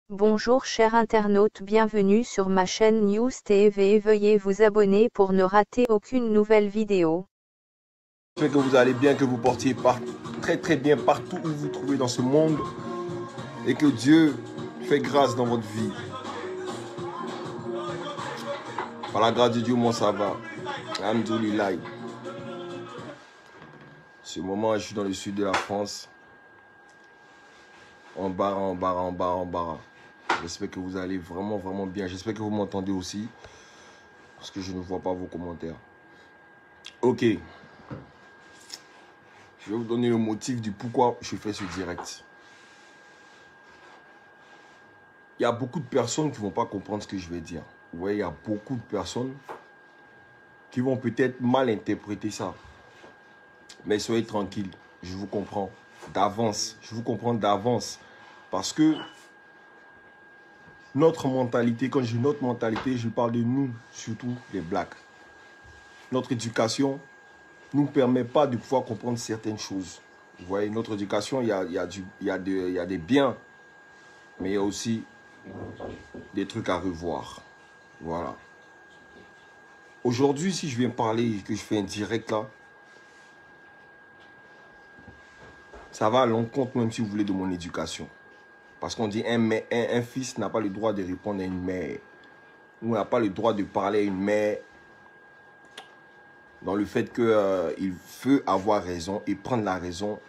Bonjour chers internautes, bienvenue sur ma chaîne News TV. Veuillez vous abonner pour ne rater aucune nouvelle vidéo. J'espère que vous allez bien, que vous portiez très bien partout où vous vous trouvez dans ce monde et que Dieu fait grâce dans votre vie. Par la grâce de Dieu, moi ça va. Alhamdoulilah. Ce moment, je suis dans le sud de la France. En barre. J'espère que vous allez vraiment bien. J'espère que vous m'entendez aussi. Parce que je ne vois pas vos commentaires. Ok. Je vais vous donner le motif du pourquoi je fais ce direct. Il y a beaucoup de personnes qui ne vont pas comprendre ce que je vais dire. Vous voyez, il y a beaucoup de personnes qui vont peut-être mal interpréter ça. Mais soyez tranquilles, je vous comprends d'avance. Je vous comprends d'avance. Parce que notre mentalité, quand je dis notre mentalité, je parle de nous, surtout les blacks. Notre éducation ne nous permet pas de pouvoir comprendre certaines choses. Vous voyez, notre éducation, il y a des biens, mais il y a aussi des trucs à revoir. Voilà. Aujourd'hui, si je viens parler et que je fais un direct là, ça va à l'encontre même si vous voulez de mon éducation. Parce qu'on dit un fils n'a pas le droit de répondre à une mère. Ou n'a pas le droit de parler à une mère dans le fait qu'il veut avoir raison et prendre la raison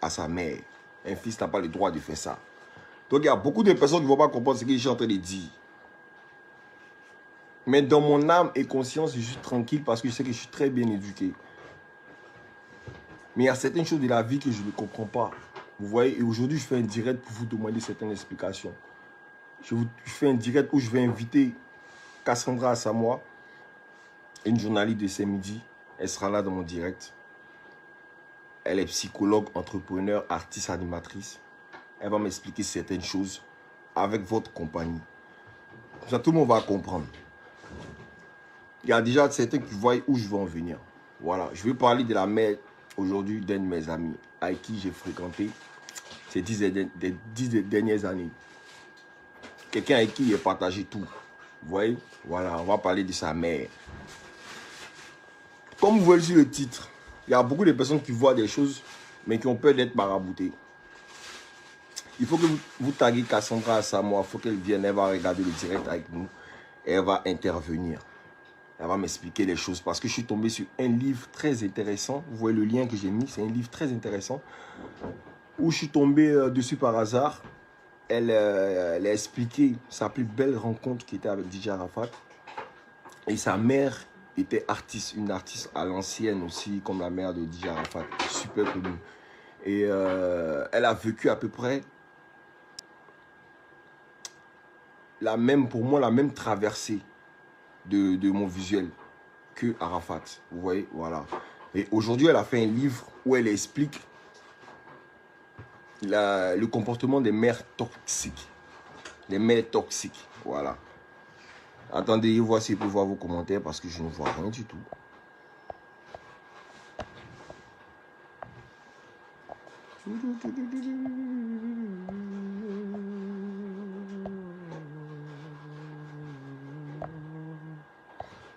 à sa mère. Un fils n'a pas le droit de faire ça. Donc il y a beaucoup de personnes qui ne vont pas comprendre ce que je suis en train de dire. Mais dans mon âme et conscience, je suis tranquille parce que je sais que je suis très bien éduqué. Mais il y a certaines choses de la vie que je ne comprends pas. Vous voyez, et aujourd'hui, je fais un direct pour vous demander certaines explications. Je fais un direct où je vais inviter Cassandra Assamoah, une journaliste de ce midi. Elle sera là dans mon direct. Elle est psychologue, entrepreneur, artiste, animatrice. Elle va m'expliquer certaines choses avec votre compagnie. Ça, tout le monde va comprendre. Il y a déjà certains qui voient où je veux en venir. Voilà, je vais parler de la mère aujourd'hui d'un de mes amis avec qui j'ai fréquenté ces 10 dernières années. Quelqu'un avec qui j'ai partagé tout. Vous voyez? Voilà, on va parler de sa mère. Comme vous voyez sur le titre, il y a beaucoup de personnes qui voient des choses, mais qui ont peur d'être maraboutées. Il faut que vous taguez Cassandra Assamoah. Il faut qu'elle vienne, elle va regarder le direct avec nous. Et elle va intervenir. Elle va m'expliquer les choses parce que je suis tombé sur un livre très intéressant. Vous voyez le lien que j'ai mis, c'est un livre très intéressant. Où je suis tombé dessus par hasard. Elle a expliqué sa plus belle rencontre qui était avec DJ Arafat. Et sa mère était artiste, une artiste à l'ancienne aussi, comme la mère de DJ Arafat, super connue. Et elle a vécu à peu près pour moi, la même traversée de mon visuel que Arafat. Vous voyez, voilà. Et aujourd'hui, elle a fait un livre où elle explique le comportement des mères toxiques. Les mères toxiques, voilà. Attendez, voir si je peux voir vos commentaires parce que je ne vois rien du tout.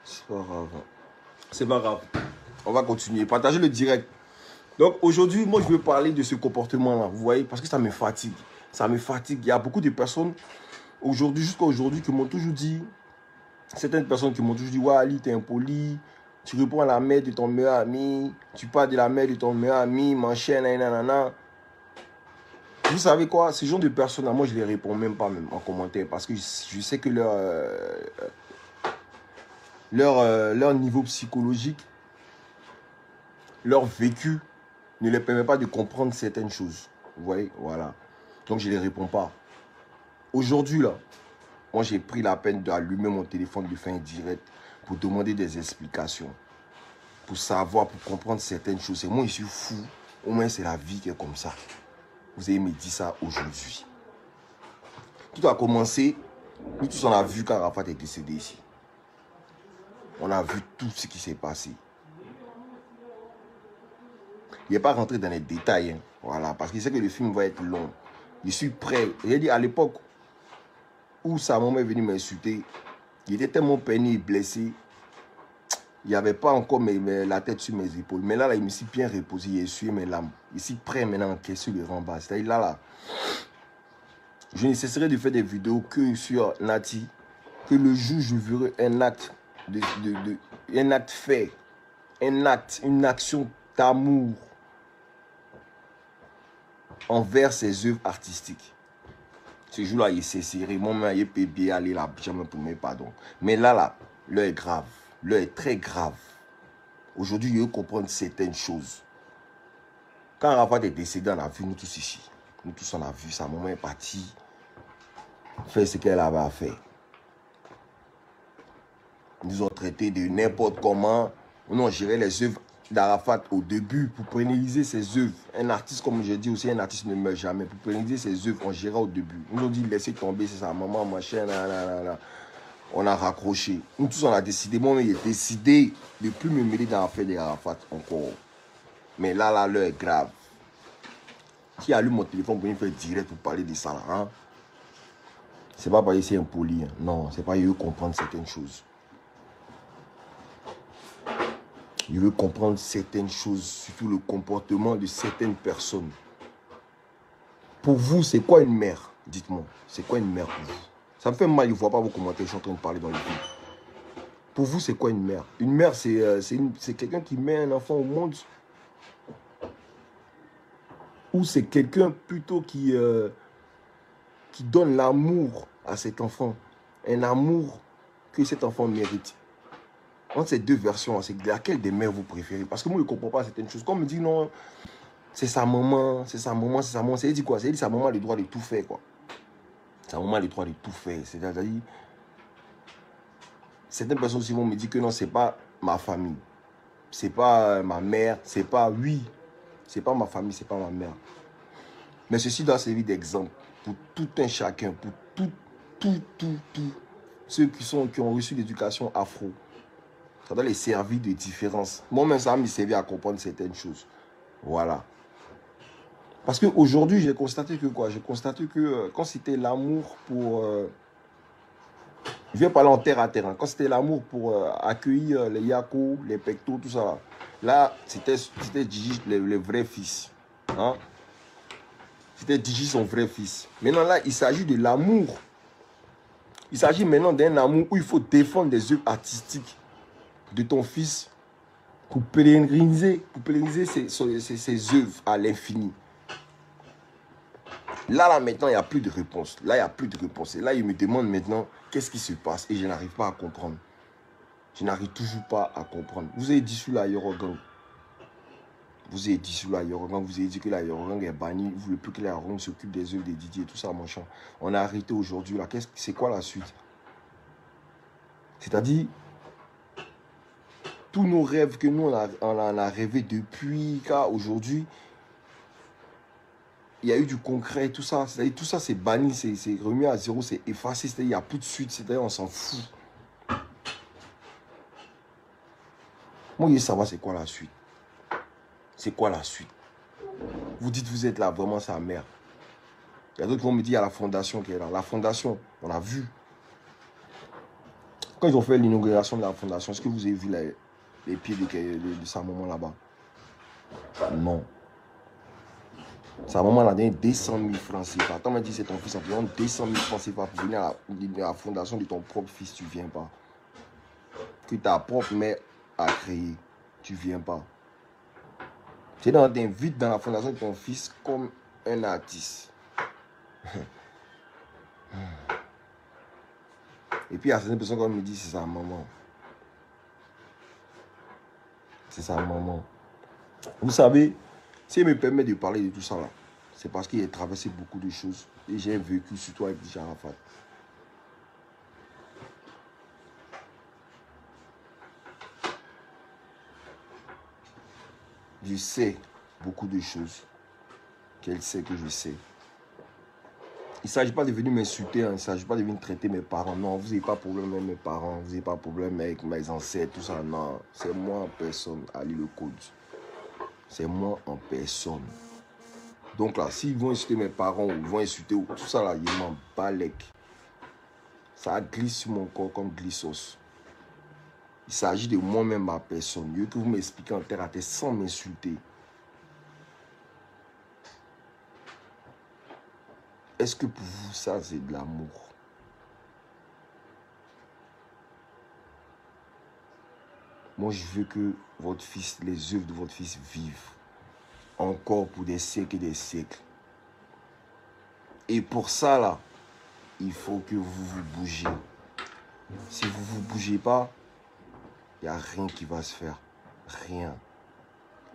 C'est pas grave. C'est pas grave. On va continuer. Partagez le direct. Donc aujourd'hui, moi, je veux parler de ce comportement-là. Vous voyez, parce que ça me fatigue. Ça me fatigue. Il y a beaucoup de personnes, aujourd'hui, jusqu'à aujourd'hui, qui m'ont toujours dit, certaines personnes qui m'ont toujours dit, ouais, Ali, t'es impoli. Tu réponds à la mère de ton meilleur ami. Tu parles de la mère de ton meilleur ami. M'enchaîne, nanana. Vous savez quoi? Ces genre de personnes, moi, je les réponds même pas en commentaire. Parce que je sais que leur niveau psychologique, leur vécu ne les permet pas de comprendre certaines choses. Vous voyez, voilà. Donc, je ne les réponds pas. Aujourd'hui, là, moi, j'ai pris la peine d'allumer mon téléphone, de faire un direct pour demander des explications. Pour savoir, pour comprendre certaines choses. Et moi, je suis fou. Au moins, c'est la vie qui est comme ça. Vous avez me dit ça aujourd'hui. Tout a commencé, nous tous, on a vu quand Arafat est décédé ici. On a vu tout ce qui s'est passé. Il n'est pas rentré dans les détails. Hein. Voilà, parce qu'il sait que le film va être long. Je suis prêt. J'ai dit à l'époque où sa maman est venue m'insulter, il était tellement peiné et blessé. Il n'y avait pas encore la tête sur mes épaules. Mais là, il me suis bien reposé, il a essuyé mes larmes. Il suis prêt maintenant à encaisser le renvers. C'est-à-dire là, je ne cesserai de faire des vidéos que sur Nati, que le jour où je verrai un acte, un acte fait, un acte, une action d'amour envers ses œuvres artistiques. Ce jour-là, il cesserait. Moi-même, il peut bien aller là, jamais pour mes pardons. Mais là, l'heure est grave. L'heure est très grave. Aujourd'hui, il faut comprendre certaines choses. Quand Arafat est décédé, on a vu nous tous ici. Nous tous, on a vu sa maman est partie faire ce qu'elle avait à faire. Ils nous ont traités de n'importe comment. Nous, on gérait les œuvres d'Arafat au début pour pérenniser ses œuvres. Un artiste, comme je dis aussi, un artiste ne meurt jamais. Pour pérenniser ses œuvres, on gérait au début. Ils nous ont dit, laissez tomber, c'est sa maman, machin, là. On a raccroché. Nous tous, on a décidé. Moi, j'ai décidé de ne plus me mêler dans l'affaire d'Arafat encore. Mais là, l'heure est grave. Qui allume mon téléphone pour me faire direct pour parler de ça, là, hein? C'est pas parce que c'est impoli. Hein. Non, c'est pas il veut comprendre certaines choses. Il veut comprendre certaines choses, surtout le comportement de certaines personnes. Pour vous, c'est quoi une mère? Dites-moi, c'est quoi une mère pour vous? Ça me fait mal, je ne vois pas vos commentaires, je suis en train de parler dans le film. Pour vous, c'est quoi une mère? Une mère, c'est quelqu'un qui met un enfant au monde. Ou c'est quelqu'un plutôt qui donne l'amour à cet enfant. Un amour que cet enfant mérite. Entre ces deux versions, c'est laquelle des mères vous préférez? Parce que moi, je ne comprends pas certaines choses. Quand on me dit non, c'est sa maman, c'est sa maman, c'est sa maman. C'est dit quoi? C'est dit sa maman a le droit de tout faire, quoi. Sa maman a le droit de tout faire. C'est-à-dire, certaines personnes aussi vont me dire que non, c'est pas ma famille. C'est pas ma mère. C'est pas, oui, c'est pas ma famille, c'est pas ma mère. Mais ceci doit servir d'exemple pour tout un chacun, pour tous ceux qui ont reçu l'éducation afro. Ça doit les servir de différence. Moi-même, ça m'a servi à comprendre certaines choses. Voilà. Parce qu'aujourd'hui, j'ai constaté que quoi? J'ai constaté que quand c'était l'amour pour... je vais parler en terre à terre. Hein, quand c'était l'amour pour accueillir les Yako, les Pectos, tout ça. Là, c'était Djidji, le vrai fils. Hein? C'était Djidji, son vrai fils. Maintenant, là, il s'agit de l'amour. Il s'agit maintenant d'un amour où il faut défendre des œuvres artistiques de ton fils pour pérenniser ses œuvres à l'infini. Là, maintenant, il n'y a plus de réponse. Là, il n'y a plus de réponse. Et là, il me demande maintenant qu'est-ce qui se passe. Et je n'arrive pas à comprendre. Je n'arrive toujours pas à comprendre. Vous avez dissous la Yorogang. Vous avez dissous la Yorogang. Vous avez dit que la Yorogang est bannie. Vous ne voulez plus que la Yorogang s'occupe des œuvres des Didier et tout ça, machin. On a arrêté aujourd'hui. C'est quoi la suite? C'est-à-dire, tous nos rêves que nous, on a rêvé depuis, car aujourd'hui, il y a eu du concret, tout ça. C'est-à-dire, tout ça, c'est banni, c'est remis à zéro, c'est effacé. C'est-à-dire, il n'y a plus de suite. C'est-à-dire, on s'en fout. Moi, je veux savoir c'est quoi la suite. C'est quoi la suite? Vous dites, vous êtes là, vraiment sa mère. Il y a d'autres qui vont me dire, il y a la fondation qui est là. La fondation, on a vu. Quand ils ont fait l'inauguration de la fondation, est-ce que vous avez vu les pieds de sa maman là-bas? Non. Sa maman a donné 200 000 francs CFA. Quand on m'a dit c'est ton fils, environ 200 000 francs CFA pour venir à la fondation de ton propre fils, tu ne viens pas. Que ta propre mère a créé, tu ne viens pas. Tu t'invites dans la fondation de ton fils comme un artiste. Et puis il y a certaines personnes qui me disent c'est sa maman. C'est sa maman. Vous savez, si elle me permet de parler de tout ça là, c'est parce qu'il a traversé beaucoup de choses. Et j'ai vécu surtout avec Djidji Arafat. Je sais beaucoup de choses qu'elle sait que je sais. Il ne s'agit pas de venir m'insulter, hein. Il ne s'agit pas de venir traiter mes parents. Non, vous n'avez pas de problème avec mes parents, vous n'avez pas de problème avec mes ancêtres, tout ça. Non, c'est moi en personne, Ali le Code. C'est moi en personne. Donc là, s'ils vont insulter mes parents ou ils vont insulter tout ça là, ils m'en balèquent. Ça glisse sur mon corps comme glissos. Il s'agit de moi-même, ma personne. Mieux que vous m'expliquez en terre à terre sans m'insulter. Est-ce que pour vous, ça, c'est de l'amour? Moi, je veux que votre fils, les œuvres de votre fils vivent encore pour des siècles et des siècles. Et pour ça, là, il faut que vous vous bougez. Si vous ne vous bougez pas, il n'y a rien qui va se faire. Rien.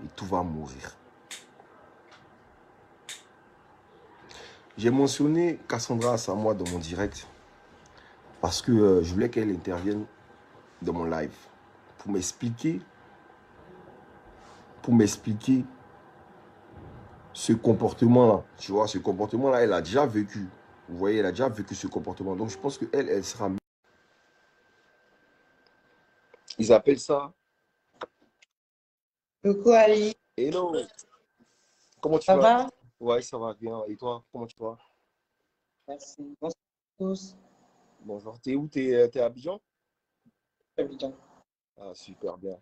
Et tout va mourir. J'ai mentionné Cassandra Assamoah dans mon direct parce que je voulais qu'elle intervienne dans mon live pour m'expliquer ce comportement-là. Tu vois, ce comportement-là, elle a déjà vécu. Vous voyez, elle a déjà vécu ce comportement. Donc, je pense qu'elle, elle sera... Ils appellent ça... Coucou Ali, Hello, comment tu ça vas? va? Ouais, ça va bien. Et toi, comment tu vas? Merci. Bonsoir à tous. Bonjour. T'es où? T'es à Abidjan? Très bien. Ah, super bien.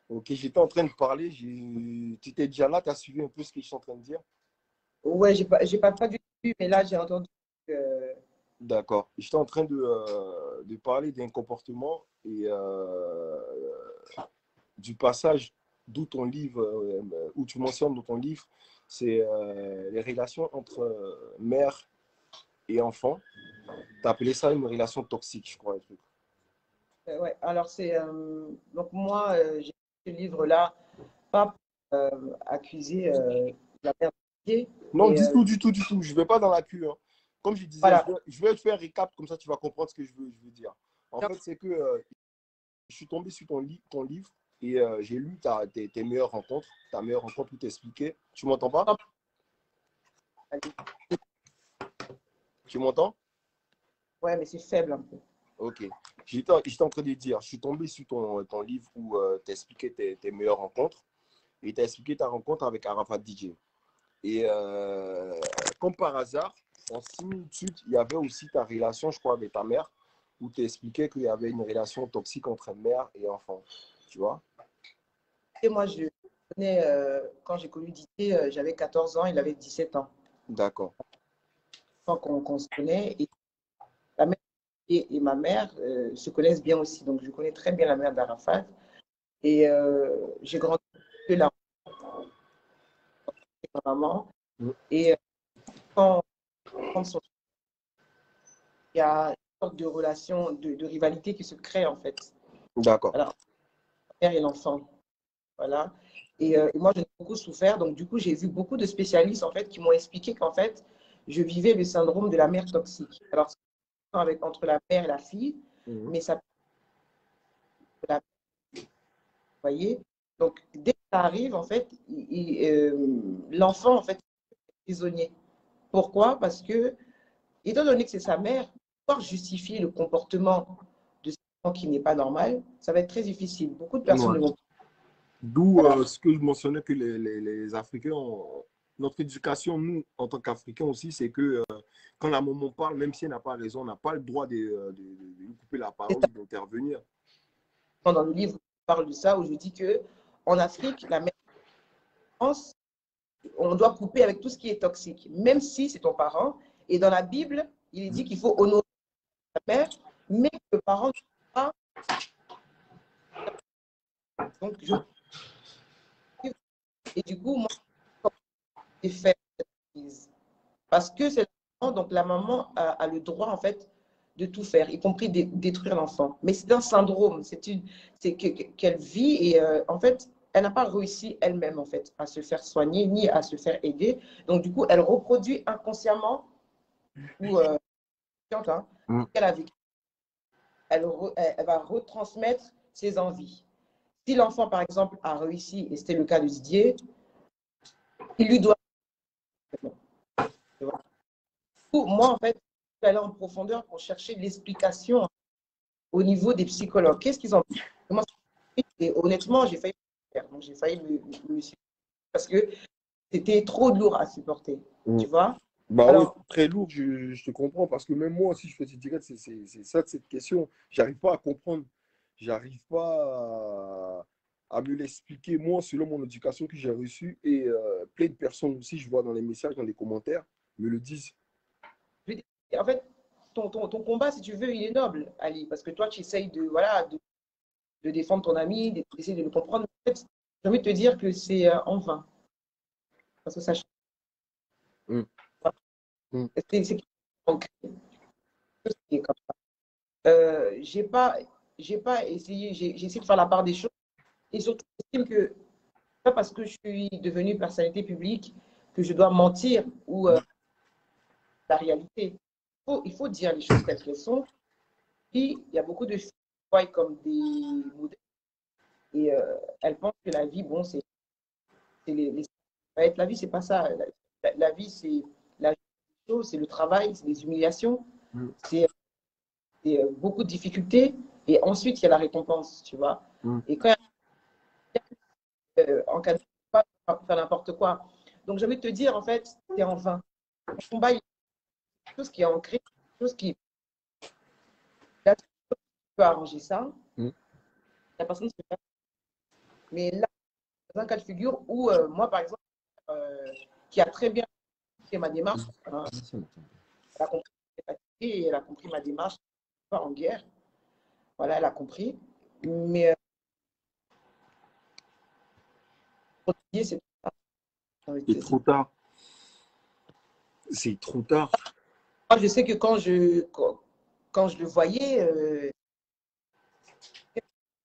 Ok, j'étais en train de parler. Tu étais déjà là, tu as suivi un peu ce que je suis en train de dire? Ouais, j'ai pas du tout, mais là j'ai entendu que. D'accord. J'étais en train de parler d'un comportement et du passage d'où ton livre, où tu mentionnes dans ton livre, c'est les relations entre mère et enfant. Tu as appelé ça une relation toxique, je crois, un truc. Ouais, alors c'est. Donc moi, j'ai fait ce livre-là, pas pour accuser la mère de Didier, Non, mais du tout, du tout, du tout. Je ne vais pas dans la queue, hein. Comme je disais, voilà. je vais te faire un récap, comme ça tu vas comprendre ce que je veux dire. En fait, c'est que je suis tombé sur ton livre et j'ai lu tes meilleures rencontres, ta meilleure rencontre où t'expliquais. Tu m'entends pas? Tu m'entends? Ouais, mais c'est faible un peu. Ok. J'étais en train de dire, je suis tombé sur ton livre où tu expliquais tes meilleures rencontres et tu as expliqué ta rencontre avec Arafat DJ. Et comme par hasard, en similitude, il y avait aussi ta relation, je crois, avec ta mère, où tu expliquais qu'il y avait une relation toxique entre mère et enfant. Tu vois? Et moi, je connais, quand j'ai connu Didier, j'avais 14 ans, il avait 17 ans. D'accord. Quand on se connaît, et la mère et ma mère se connaissent bien aussi. Donc je connais très bien la mère d'Arafat. Et j'ai grandi avec la maman. Mm. Et quand il y a une sorte de relation, de rivalité qui se crée en fait. D'accord. Alors, la mère et l'enfant. Voilà. Et moi, j'ai beaucoup souffert. Donc, du coup, j'ai vu beaucoup de spécialistes en fait qui m'ont expliqué qu'en fait, je vivais le syndrome de la mère toxique. Alors, c'est entre la mère et la fille, mais ça peut la vous voyez. Donc, dès que ça arrive, en fait, l'enfant, en fait, est prisonnier. Pourquoi? Parce que, étant donné que c'est sa mère, pouvoir justifier le comportement de cet enfant qui n'est pas normal, ça va être très difficile. Beaucoup de personnes Ouais. ne vont pas. D'où Voilà. ce que je mentionnais que les Africains, notre éducation, nous, en tant qu'Africains aussi, c'est que quand la maman parle, même si elle n'a pas raison, on n'a pas le droit de lui couper la parole ou d'intervenir. Dans le livre, je parle de ça, où je dis que en Afrique, la mère pense, on doit couper avec tout ce qui est toxique, même si c'est ton parent. Et dans la Bible, il est dit qu'il faut honorer la mère, mais que le parent ne peut pas. Donc, et du coup, moi, j'ai fait cette analyse. Parce que c'est la maman, donc la maman a le droit, en fait, de tout faire, y compris détruire l'enfant. Mais c'est un syndrome, c'est qu'elle vit et en fait, elle n'a pas réussi elle-même, en fait, à se faire soigner ni à se faire aider. Donc, du coup, elle reproduit inconsciemment ou hein, Mm. qu'elle a vécu. Elle va retransmettre ses envies. Si l'enfant, par exemple, a réussi, et c'était le cas de Didier, il lui doit. Moi, en fait, je suis allée en profondeur pour chercher l'explication au niveau des psychologues. Qu'est-ce qu'ils ont comment Et honnêtement, j'ai failli faire. Donc, j'ai failli me suicider parce que c'était trop lourd à supporter. Mm. Tu vois? Bah ouais, Alors, c'est très lourd, je te comprends, parce que même moi aussi, je fais des directs, c'est ça, cette question. J'arrive pas à comprendre. J'arrive pas à me l'expliquer, moi, selon mon éducation que j'ai reçue. Et plein de personnes aussi, je vois dans les messages, dans les commentaires, me le disent. je veux dire, en fait, ton combat, si tu veux, il est noble, Ali, parce que toi, tu essayes de, voilà, de défendre ton ami, d'essayer de le comprendre. En fait, j'ai envie de te dire que c'est en vain, parce que ça change Mm, pas. mm, C'est quelque chose qui est comme ça. J'ai pas essayé, j'ai essayé de faire la part des choses, et surtout, j'estime que pas parce que je suis devenue personnalité publique que je dois mentir ou la réalité. Il faut dire les choses telles qu'elles sont. Puis, il y a beaucoup de filles qui voient comme des modèles et elles pensent que la vie, bon, c'est la vie, c'est pas ça. La vie, c'est la chose, c'est le travail, c'est des humiliations, mm, c'est beaucoup de difficultés et ensuite il y a la récompense, tu vois. mm. Et quand en cas de pas faire n'importe quoi. Donc, j'ai envie de te dire, en fait, c'est en vain. Le combat, il y a quelque chose qui est ancré, quelque chose qui peut arranger ça. Mm. La personne se fait. Mais là, dans un cas de figure où moi, par exemple, qui a très bien fait ma démarche, hein, elle a compris et elle a compris ma démarche, pas en guerre. Voilà, elle a compris. Mais protéger, c'est C'est trop tard. C'est trop tard. moi, je sais que quand je le voyais,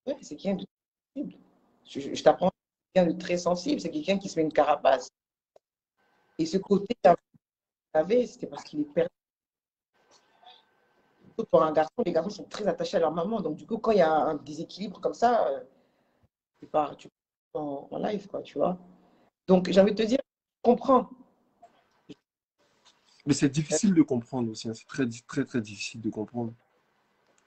ouais, c'est quelqu'un de sensible. Je t'apprends, c'est quelqu'un de très sensible. C'est quelqu'un qui se met une carapace. Et ce côté qu'il avait, c'était parce qu'il est perdu. Pour un garçon, les garçons sont très attachés à leur maman. Donc, du coup, quand il y a un déséquilibre comme ça, tu pars en live, quoi, tu vois. Donc, j'ai envie de te dire, je comprends. Mais c'est difficile de comprendre aussi, hein. C'est très, très, très difficile de comprendre.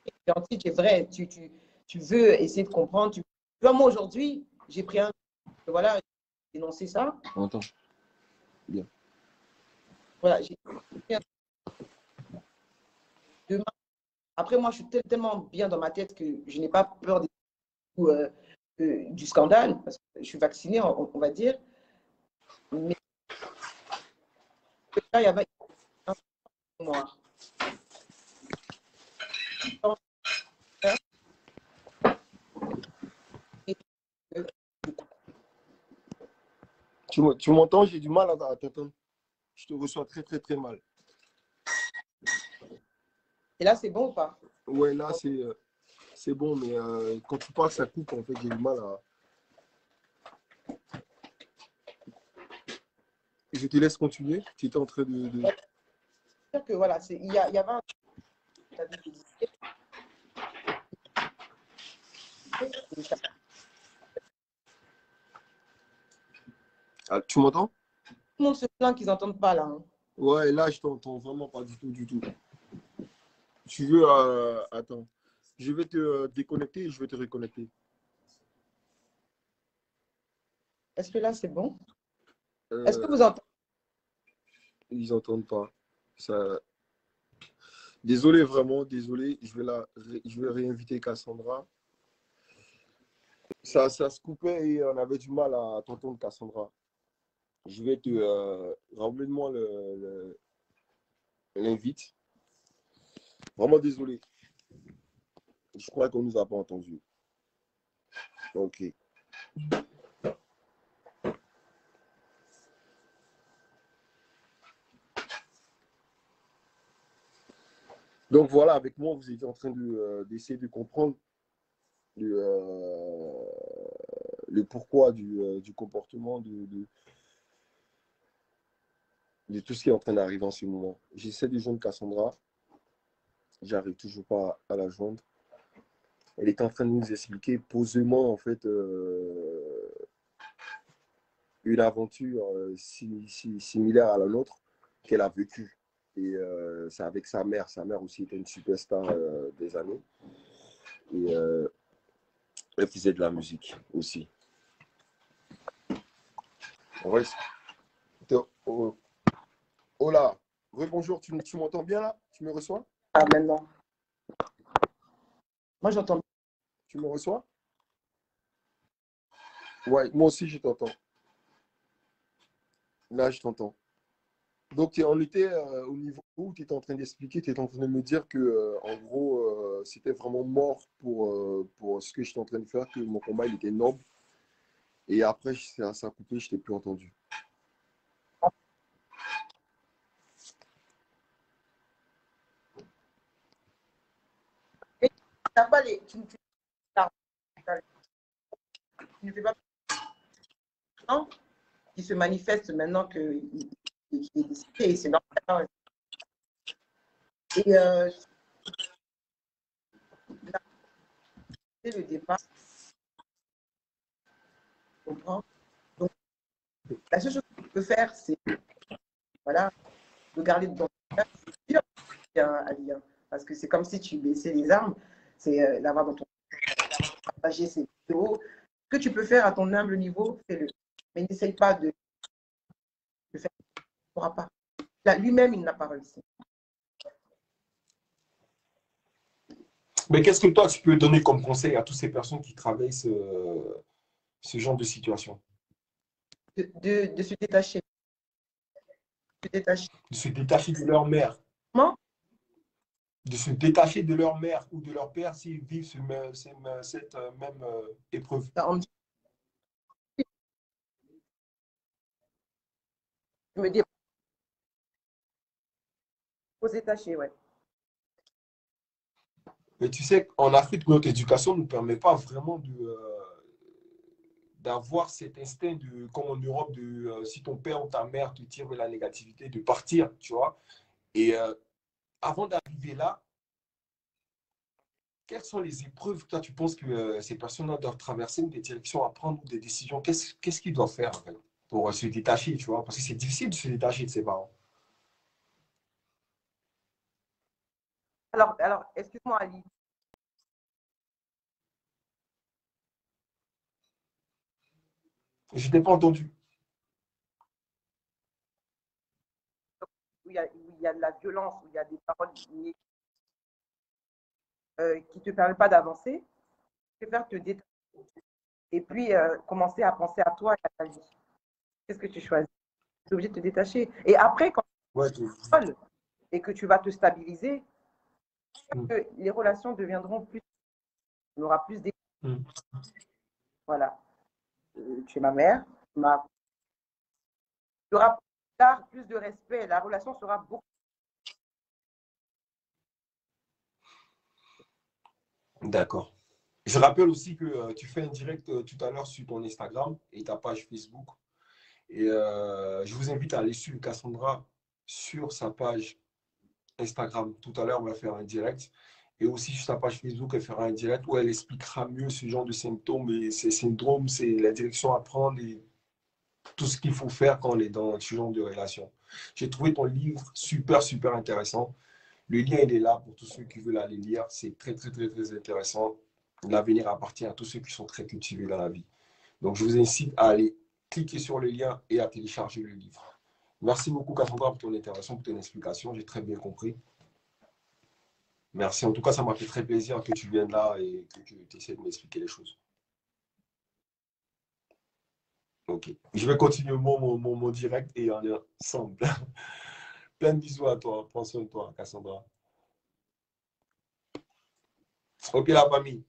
Tu es gentil, tu es vrai. Tu veux essayer de comprendre. Tu vois, moi, aujourd'hui, j'ai pris un. Voilà, j'ai dénoncé ça. On entend bien. Voilà, j'ai pris un demain. Après, moi, je suis tellement bien dans ma tête que je n'ai pas peur du scandale, parce que je suis vaccinée, on va dire. Mais là, il y avait un mois. Tu m'entends? J'ai du mal à t'entendre. Je te reçois très, très, très mal. Et là, c'est bon ou pas? Ouais, là, c'est bon, mais quand tu parles, ça coupe. En fait, j'ai du mal à. Je te laisse continuer. Tu étais en train de... C'est-à-dire que voilà, il y avait un. Ah, tu m'entends? Tout le monde se plaint qu'ils n'entendent pas là, hein. Ouais, là, je t'entends vraiment pas du tout, du tout. Tu veux... attends. Je vais te déconnecter et je vais te reconnecter. Est-ce que là, c'est bon? Est-ce que Euh, vous entendez? ils entendent pas. Ça... Désolé, vraiment, désolé. Je vais réinviter Cassandra. Ça se coupait et on avait du mal à t'entendre, Cassandra. Je vais te... Ramène-moi l'invite. Vraiment désolé. Je crois qu'on nous a pas entendu. Ok. Donc voilà, avec moi, vous étiez en train d'essayer de comprendre le, le pourquoi du comportement de tout ce qui est en train d'arriver en ce moment. J'essaie de joindre Cassandra. J'arrive toujours pas à la joindre. Elle est en train de nous expliquer posément, en fait, une aventure similaire à la nôtre qu'elle a vécue. Et c'est avec sa mère. Sa mère aussi était une superstar des années. Et elle faisait de la musique aussi. Ouais. Oh, oh là, Rebonjour, tu m'entends bien là? Tu me reçois? Ah, maintenant. Moi, j'entends. Tu me reçois? Ouais, moi aussi je t'entends. Là, je t'entends. Donc, on était au niveau où tu étais en train d'expliquer, tu étais en train de me dire que, en gros, c'était vraiment mort pour ce que j'étais en train de faire, que mon combat, il était noble. Et après, ça a coupé, je t'ai plus entendu. Et t'as pas les, tu ne fais pas non, qui se manifeste maintenant qu'il est décédé, et c'est normal. Et là, c'est le départ, tu comprends? Donc, la seule chose que tu peux faire, c'est voilà, de garder dans ton cœur, c'est sûr, Ali, hein, parce que c'est comme si tu baissais les armes, c'est d'avoir dans ton partager ces vidéos. Ce que tu peux faire à ton humble niveau, fais-le. Mais n'essaye pas de le faire, tu ne pourras pas. Là, lui-même, il n'a pas réussi. Mais qu'est-ce que toi, tu peux donner comme conseil à toutes ces personnes qui traversent ce genre de situation? De se détacher. De se détacher. De se détacher de leur mère. Comment? De se détacher de leur mère ou de leur père s'ils vivent cette même épreuve. Je me dis, faut se détacher, ouais. Mais tu sais, en Afrique, notre éducation ne nous permet pas vraiment d'avoir cet instinct, comme en Europe, si ton père ou ta mère te tire de la négativité, de partir, tu vois. Et avant d'arriver là, quelles sont les épreuves que toi, tu penses que ces personnes doivent traverser, ou des directions à prendre, ou des décisions? Qu'est-ce qu'ils doivent faire en fait, pour se détacher, tu vois? Parce que c'est difficile de se détacher de ses parents. Alors excuse-moi, Ali. Je t'ai pas entendu. Où il y a de la violence, où il y a des paroles qui ne te permettent pas d'avancer, je préfère te détacher et puis commencer à penser à toi et à ta vie. Qu'est-ce que tu choisis? Tu es obligé de te détacher. Et après, quand Ouais, tu es seul et que tu vas te stabiliser, mm. les relations deviendront plus. On aura plus d'écoute. Mm. Voilà. Tu es ma mère. Tu auras plus tard plus de respect. La relation sera beaucoup. D'accord. Je rappelle aussi que tu fais un direct tout à l'heure sur ton Instagram et ta page Facebook. Et je vous invite à aller suivre Cassandra sur sa page Instagram. Tout à l'heure, on va faire un direct. Et aussi sur sa page Facebook, elle fera un direct où elle expliquera mieux ce genre de symptômes et ces syndromes, c'est la direction à prendre et tout ce qu'il faut faire quand on est dans ce genre de relation. J'ai trouvé ton livre super, super intéressant. Le lien, il est là pour tous ceux qui veulent aller lire. C'est très, très, très, très intéressant. L'avenir appartient à tous ceux qui sont très cultivés dans la vie. Donc, je vous incite à aller cliquer sur le lien et à télécharger le livre. Merci beaucoup, Cassandra, pour ton intervention, pour ton explication. J'ai très bien compris. Merci. En tout cas, ça m'a fait très plaisir que tu viennes là et que tu essaies de m'expliquer les choses. Ok. Je vais continuer mon direct et on est ensemble. Plein de bisous à toi. Prends soin de toi, Cassandra. Ok, la famille.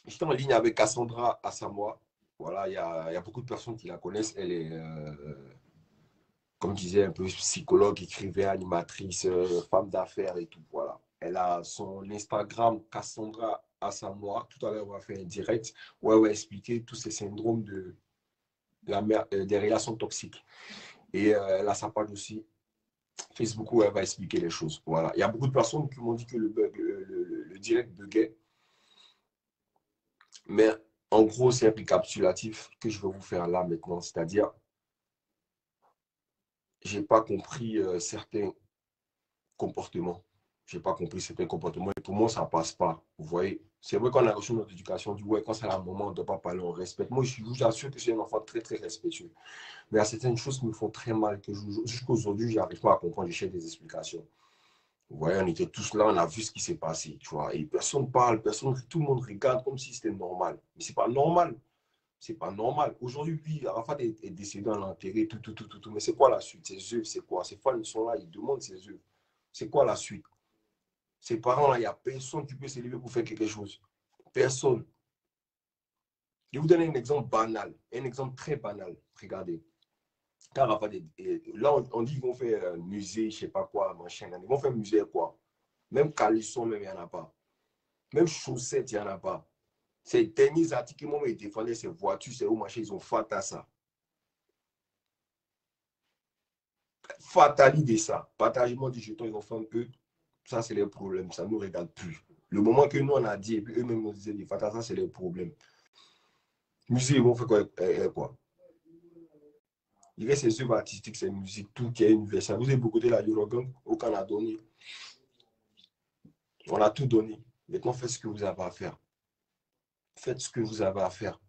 J'étais en ligne avec Cassandra Assamoah. Voilà, il y a beaucoup de personnes qui la connaissent. Elle est, comme je disais, un peu psychologue, écrivaine, animatrice, femme d'affaires et tout. Voilà. Elle a son Instagram, Cassandra Assamoah. Tout à l'heure, on va faire un direct où elle va expliquer tous ces syndromes des relations toxiques. Et elle a sa page aussi Facebook où elle va expliquer les choses. Voilà. Il y a beaucoup de personnes qui m'ont dit que le direct buguait. Mais en gros, c'est un récapitulatif que je vais vous faire là maintenant. C'est-à-dire, je n'ai pas compris certains comportements. Je n'ai pas compris certains comportements. Et pour moi, ça ne passe pas. Vous voyez, C'est vrai qu'on a reçu notre éducation, on dit ouais, quand c'est la maman, on ne doit pas parler, on respecte. Moi, je vous assure que je suis un enfant très, très respectueux. Mais il y a certaines choses qui me font très mal, que jusqu'à aujourd'hui, je n'arrive pas à comprendre, je cherche des explications. Vous voyez, on était tous là, on a vu ce qui s'est passé, tu vois. Et personne parle, tout le monde regarde comme si c'était normal. Mais ce n'est pas normal. C'est pas normal. Aujourd'hui, oui, Arafat est décédé, on l'a enterré, tout. Mais c'est quoi la suite? Ses œuvres, c'est quoi? Ses fans sont là, ils demandent ses œuvres. C'est quoi la suite? Ses parents, là, il n'y a personne qui peut s'élever pour faire quelque chose. Personne. Je vais vous donner un exemple banal, un exemple très banal. Regardez. Quand Arafat là, on dit qu'ils vont faire un musée, je ne sais pas quoi, machin. Ils vont faire un musée quoi? Même caleçon, même, il n'y en a pas. Même chaussettes, il n'y en a pas. Ces derniers articles, ils défendaient ces voitures, ces hauts machin, ils ont fait à ça. Fatalité ça. Partagement du jeton, ils ont fait un peu. Ça, c'est leur problème. Ça ne nous regarde plus. Le moment que nous, on a dit, et puis eux-mêmes nous disaient, ça, c'est leur problème. Musée, ils vont faire quoi? Il reste ces œuvres artistiques, ces musiques, tout qui est universel. Vous avez beaucoup de la Eurogang au Canada. On a tout donné. Maintenant, faites ce que vous avez à faire. Faites ce que vous avez à faire.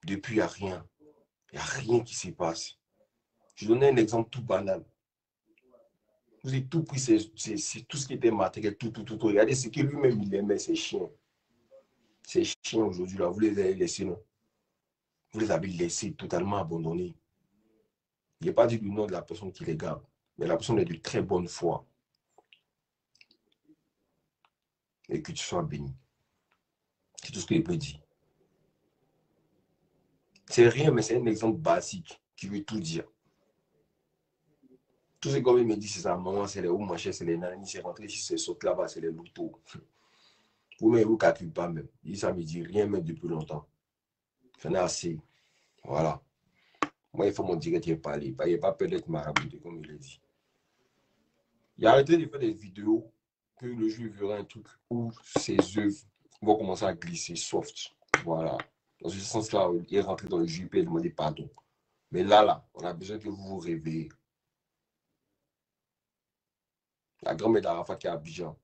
Depuis, il n'y a rien. Il n'y a rien qui se passe. Je donnais un exemple tout banal. Vous avez tout pris, c'est tout ce qui était matériel, tout. Regardez ce que lui-même il aimait, ces chiens. Ces chiens aujourd'hui, là, vous les avez laissés, non? Vous les avez laissés totalement abandonnés. Il n'est pas dit le nom de la personne qui les garde, mais la personne est de très bonne foi. Et que tu sois béni. C'est tout ce que je peux dire. C'est rien, mais c'est un exemple basique qui veut tout dire. Tout ce qu'on me dit, c'est sa maman, c'est les hauts machins, c'est les nannies, c'est rentré ici, c'est sauté là-bas, c'est les louteaux. Vous-même, vous ne calculez pas même. Ça me dit rien, même depuis longtemps. J'en ai assez. Voilà. Moi, il faut mon direct, il n'est pas libre. Il n'est pas peut-être marabouté, comme il l'a dit. Il a arrêté de faire des vidéos que le jour verra un truc où ses œuvres vont commencer à glisser soft. Voilà. Dans ce sens-là, il est rentré dans le jus et demander pardon. Mais là, on a besoin que vous vous réveillez. La grand-mère d'Arafat qui est à Abidjan,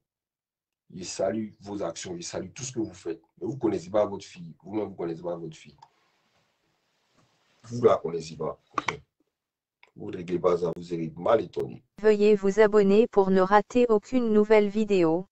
il salue vos actions, il salue tout ce que vous faites. Mais vous ne connaissez pas votre fille. Vous-même, vous ne connaissez pas votre fille. Vous ne la connaissez pas. Vous ne réglez pas ça, vous serez mal étonné. Veuillez vous abonner pour ne rater aucune nouvelle vidéo.